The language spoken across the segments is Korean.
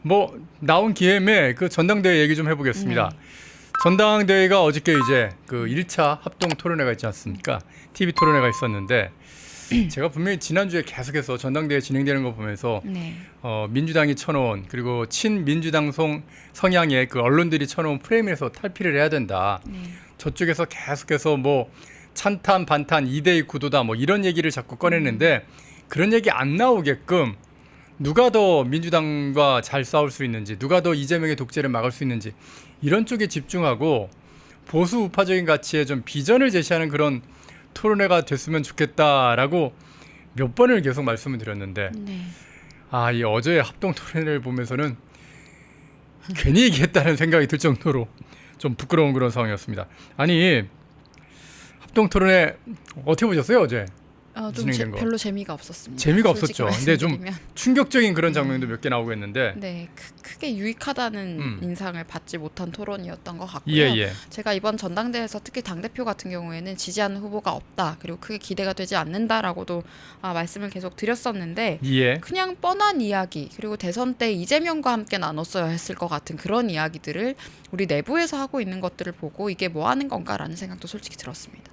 뭐 나온 김에 그 전당대회 얘기 좀 해보겠습니다. 네. 전당대회가 어저께 이제 그 1차 합동 토론회가 있지 않습니까? TV 토론회가 있었는데 제가 분명히 지난주에 계속해서 전당대회 진행되는 거 보면서 네. 민주당이 쳐놓은 그리고 친민주당 성향의 그 언론들이 쳐놓은 프레임에서 탈피를 해야 된다. 네. 저쪽에서 계속해서 뭐 찬탄 반탄 2대2 구도다 뭐 이런 얘기를 자꾸 꺼냈는데 그런 얘기 안 나오게끔 누가 더 민주당과 잘 싸울 수 있는지 누가 더 이재명의 독재를 막을 수 있는지 이런 쪽에 집중하고 보수 우파적인 가치에 좀 비전을 제시하는 그런 토론회가 됐으면 좋겠다라고 몇 번을 계속 말씀을 드렸는데 네. 이 어제의 합동 토론회를 보면서는 괜히 얘기했다는 생각이 들 정도로 좀 부끄러운 그런 상황이었습니다. 아니 합동 토론회 어떻게 보셨어요 어제? 진행된 거. 별로 재미가 없었습니다. 재미가 솔직히 없었죠. 근데 좀 말씀드리면. 충격적인 그런 장면도 몇 개 나오고 했는데 네, 크게 유익하다는 인상을 받지 못한 토론이었던 것 같고요. 예. 제가 이번 전당대회에서 특히 당대표 같은 경우에는 지지하는 후보가 없다, 그리고 크게 기대가 되지 않는다라고도 말씀을 계속 드렸었는데 예. 그냥 뻔한 이야기, 그리고 대선 때 이재명과 함께 나눴어야 했을 것 같은 그런 이야기들을 우리 내부에서 하고 있는 것들을 보고 이게 뭐 하는 건가라는 생각도 솔직히 들었습니다.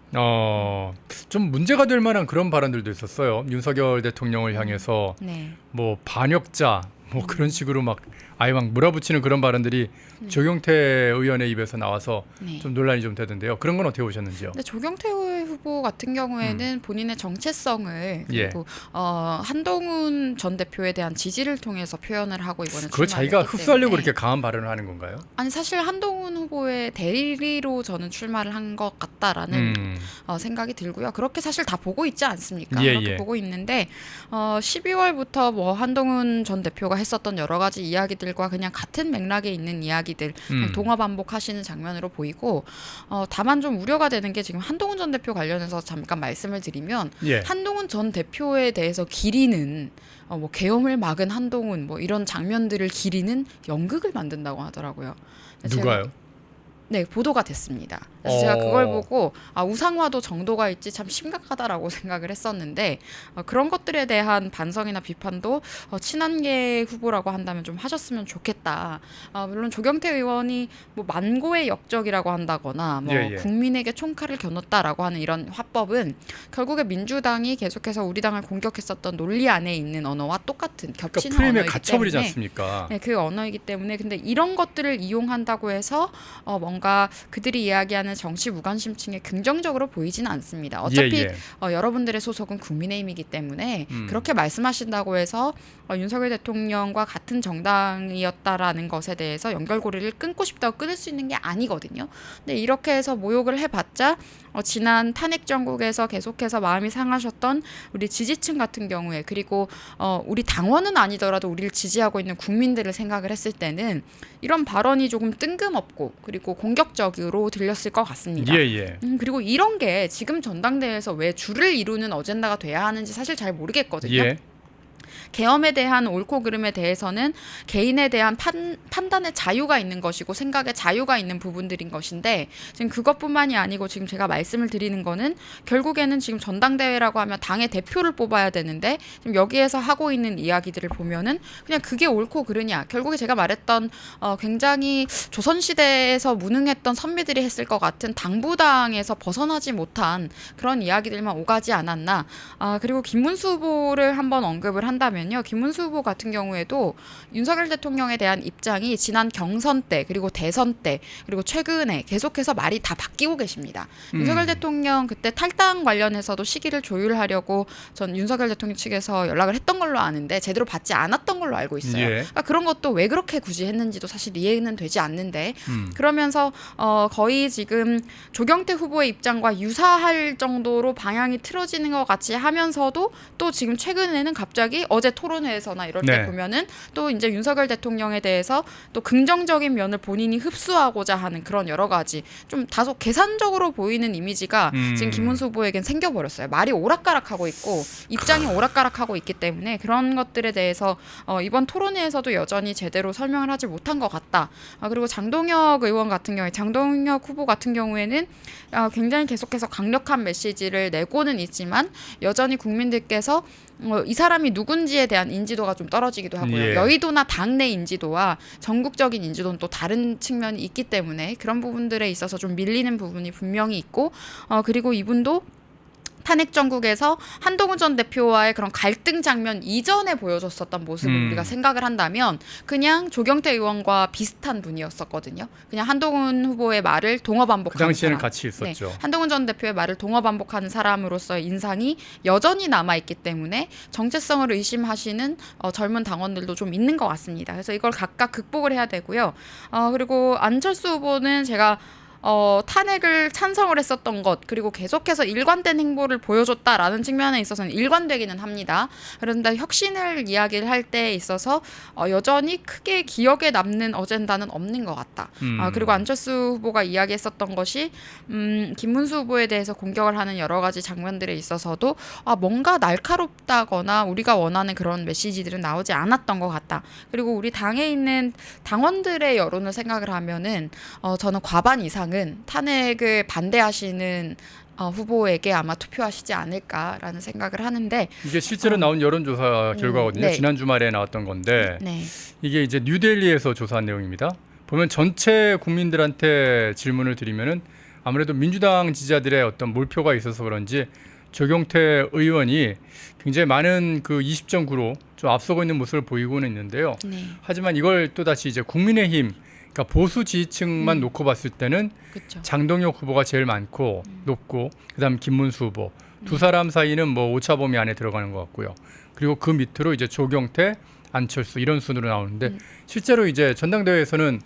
좀 문제가 될 만한 그런 발언들도 있었어요. 윤석열 대통령을 향해서 네. 뭐 반역자 뭐 그런 식으로 막 아예 막 몰아붙이는 그런 발언들이 조경태 의원의 입에서 나와서 네. 좀 논란이 좀 되던데요. 그런 건 어떻게 보셨는지요? 근데 조경태 후보 같은 경우에는 본인의 정체성을 그리고 한동훈 전 대표에 대한 지지를 통해서 표현을 하고 이번에 그걸 출마를 자기가 했기 흡수하려고 때문에. 그렇게 강한 발언을 하는 건가요? 아니 사실 한동훈 후보의 대리로 저는 출마를 한 것 같다라는 생각이 들고요. 그렇게 사실 다 보고 있지 않습니까? 그렇게 보고 있는데 12월부터 뭐 한동훈 전 대표가 했었던 여러 가지 이야기들과 그냥 같은 맥락에 있는 이야기들 그냥 동어 반복하시는 장면으로 보이고 다만 좀 우려가 되는 게 지금 한동훈 전 대표 관련해서 잠깐 말씀을 드리면 한동훈 전 대표에 대해서 기리는 뭐 계엄을 막은 한동훈 뭐 이런 장면들을 기리는 연극을 만든다고 하더라고요. 누가요? 네, 보도가 됐습니다. 그래서 제가 그걸 보고 우상화도 정도가 있지 참 심각하다라고 생각을 했었는데 그런 것들에 대한 반성이나 비판도 친한계 후보라고 한다면 좀 하셨으면 좋겠다. 물론 조경태 의원이 뭐 만고의 역적이라고 한다거나 뭐 국민에게 총칼을 겨눴다라고 하는 이런 화법은 결국에 민주당이 계속해서 우리 당을 공격했었던 논리 안에 있는 언어와 똑같은 겹치는 프레임에 언어이기 갇혀버리지 때문에 않습니까? 네, 그 언어이기 때문에 근데 이런 것들을 이용한다고 해서 뭔가 그들이 이야기하는 정치 무관심층에 긍정적으로 보이지는 않습니다. 어차피 여러분들의 소속은 국민의힘이기 때문에 그렇게 말씀하신다고 해서 윤석열 대통령과 같은 정당이었다라는 것에 대해서 연결고리를 끊고 싶다고 끊을 수 있는 게 아니거든요. 근데 이렇게 해서 모욕을 해봤자 지난 탄핵 정국에서 계속해서 마음이 상하셨던 우리 지지층 같은 경우에 그리고 우리 당원은 아니더라도 우리를 지지하고 있는 국민들을 생각을 했을 때는 이런 발언이 조금 뜬금없고 그리고 공격적으로 들렸을 것 같습니다. 그리고 이런 게 지금 전당대회에서 왜 주를 이루는 어젠다가 돼야 하는지 사실 잘 모르겠거든요. 계엄에 대한 옳고 그름에 대해서는 개인에 대한 판단의 자유가 있는 것이고 생각의 자유가 있는 부분들인 것인데 지금 그것뿐만이 아니고 지금 제가 말씀을 드리는 거는 결국에는 지금 전당대회라고 하면 당의 대표를 뽑아야 되는데 지금 여기에서 하고 있는 이야기들을 보면은 그냥 그게 옳고 그르냐 결국에 제가 말했던 굉장히 조선시대에서 무능했던 선비들이 했을 것 같은 당부당에서 벗어나지 못한 그런 이야기들만 오가지 않았나. 그리고 김문수 후보를 한번 언급을 한다면 김문수 후보 같은 경우에도 윤석열 대통령에 대한 입장이 지난 경선 때 그리고 대선 때 그리고 최근에 계속해서 말이 다 바뀌고 계십니다. 윤석열 대통령 그때 탈당 관련해서도 시기를 조율하려고 전 윤석열 대통령 측에서 연락을 했던 걸로 아는데 제대로 받지 않았던 걸로 알고 있어요. 그러니까 그런 것도 왜 그렇게 굳이 했는지도 사실 이해는 되지 않는데 그러면서 거의 지금 조경태 후보의 입장과 유사할 정도로 방향이 틀어지는 것 같이 하면서도 또 지금 최근에는 갑자기 어제 토론회에서나 이럴 때 보면은 또 이제 윤석열 대통령에 대해서 또 긍정적인 면을 본인이 흡수하고자 하는 그런 여러 가지 좀 다소 계산적으로 보이는 이미지가 지금 김문수 후보에겐 생겨버렸어요. 말이 오락가락하고 있고 입장이 오락가락하고 있기 때문에 그런 것들에 대해서 이번 토론회에서도 여전히 제대로 설명을 하지 못한 것 같다. 그리고 장동혁 의원 같은 경우에 장동혁 후보 같은 경우에는 굉장히 계속해서 강력한 메시지를 내고는 있지만 여전히 국민들께서 이 사람이 누군지 전문지에 대한 인지도가 좀 떨어지기도 하고요. 예. 여의도나 당내 인지도와 전국적인 인지도는 또 다른 측면이 있기 때문에 그런 부분들에 있어서 좀 밀리는 부분이 분명히 있고 그리고 이분도 탄핵 정국에서 한동훈 전 대표와의 그런 갈등 장면 이전에 보여줬었던 모습을 우리가 생각을 한다면 그냥 조경태 의원과 비슷한 분이었었거든요. 그냥 한동훈 후보의 말을 동어 반복하는 그 당시에는 사람. 같이 있었죠. 네, 한동훈 전 대표의 말을 동어 반복하는 사람으로서의 인상이 여전히 남아있기 때문에 정체성을 의심하시는 젊은 당원들도 좀 있는 것 같습니다. 그래서 이걸 각각 극복을 해야 되고요. 그리고 안철수 후보는 제가 탄핵을 찬성을 했었던 것 그리고 계속해서 일관된 행보를 보여줬다라는 측면에 있어서는 일관되기는 합니다. 그런데 혁신을 이야기를 할 때 있어서 여전히 크게 기억에 남는 어젠다는 없는 것 같다. 그리고 안철수 후보가 이야기했었던 것이 김문수 후보에 대해서 공격을 하는 여러 가지 장면들에 있어서도 뭔가 날카롭다거나 우리가 원하는 그런 메시지들은 나오지 않았던 것 같다. 그리고 우리 당에 있는 당원들의 여론을 생각을 하면은 저는 과반 이상은 탄핵을 반대하시는 후보에게 아마 투표하시지 않을까라는 생각을 하는데 이게 실제로 나온 여론조사 결과거든요. 네. 지난 주말에 나왔던 건데 네. 이게 이제 뉴델리에서 조사한 내용입니다. 보면 전체 국민들한테 질문을 드리면은 아무래도 민주당 지지자들의 어떤 몰표가 있어서 그런지 조경태 의원이 굉장히 많은 그 20.9로 좀 앞서고 있는 모습을 보이고는 있는데요. 네. 하지만 이걸 또 다시 이제 국민의힘 그러니까 보수 지지층만 놓고 봤을 때는 그렇죠. 장동혁 후보가 제일 많고 높고 그다음 김문수 후보 두 사람 사이는 뭐 오차 범위 안에 들어가는 것 같고요. 그리고 그 밑으로 이제 조경태, 안철수 이런 순으로 나오는데 실제로 이제 전당대회에서는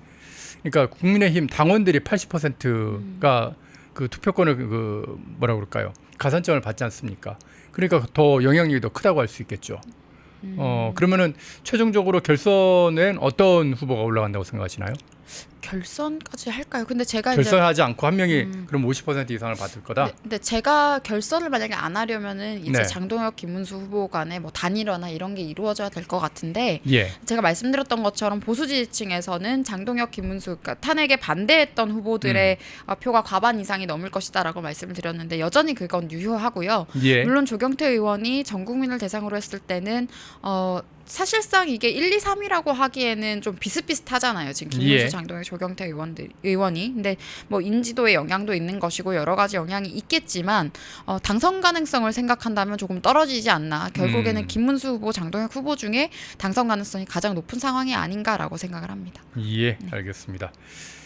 그러니까 국민의힘 당원들이 80%가 그 투표권을 그 뭐라 그럴까요? 가산점을 받지 않습니까? 그러니까 더 영향력이 더 크다고 할 수 있겠죠. 그러면은 최종적으로 결선엔 어떤 후보가 올라간다고 생각하시나요? 결선까지 할까요? 근데 제가 결선하지 않고 한 명이 그럼 50% 이상을 받을 거다. 근데 제가 결선을 만약에 안 하려면은 이제 네. 장동혁, 김문수 후보 간에 뭐 단일화나 이런 게 이루어져야 될 것 같은데 예. 제가 말씀드렸던 것처럼 보수 지지층에서는 장동혁, 김문수 그러니까 탄핵에 반대했던 후보들의 표가 과반 이상이 넘을 것이다라고 말씀을 드렸는데 여전히 그건 유효하고요. 예. 물론 조경태 의원이 전 국민을 대상으로 했을 때는 사실상 이게 1, 2, 3이라고 하기에는 좀 비슷비슷하잖아요. 지금 김문수, 예. 장동혁, 조경태 의원이. 근데 뭐 인지도의 영향도 있는 것이고 여러 가지 영향이 있겠지만 당선 가능성을 생각한다면 조금 떨어지지 않나. 결국에는 김문수 후보, 장동혁 후보 중에 당선 가능성이 가장 높은 상황이 아닌가라고 생각을 합니다. 예, 알겠습니다.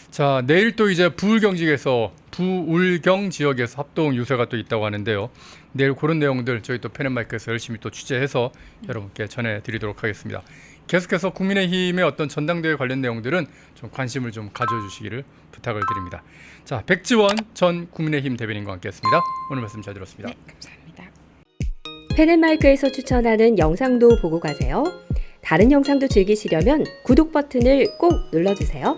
자, 내일 또 이제 부울경지역에서 부울경 지역에서 합동 유세가 또 있다고 하는데요. 내일 그런 내용들 저희 또 펜앤마이크에서 열심히 또 취재해서 여러분께 전해드리도록 하겠습니다. 계속해서 국민의힘의 어떤 전당대회 관련 내용들은 좀 관심을 좀 가져주시기를 부탁을 드립니다. 자, 백지원 전 국민의힘 대변인과 함께했습니다. 오늘 말씀 잘 들었습니다. 네, 감사합니다. 펜앤마이크에서 추천하는 영상도 보고 가세요. 다른 영상도 즐기시려면 구독 버튼을 꼭 눌러주세요.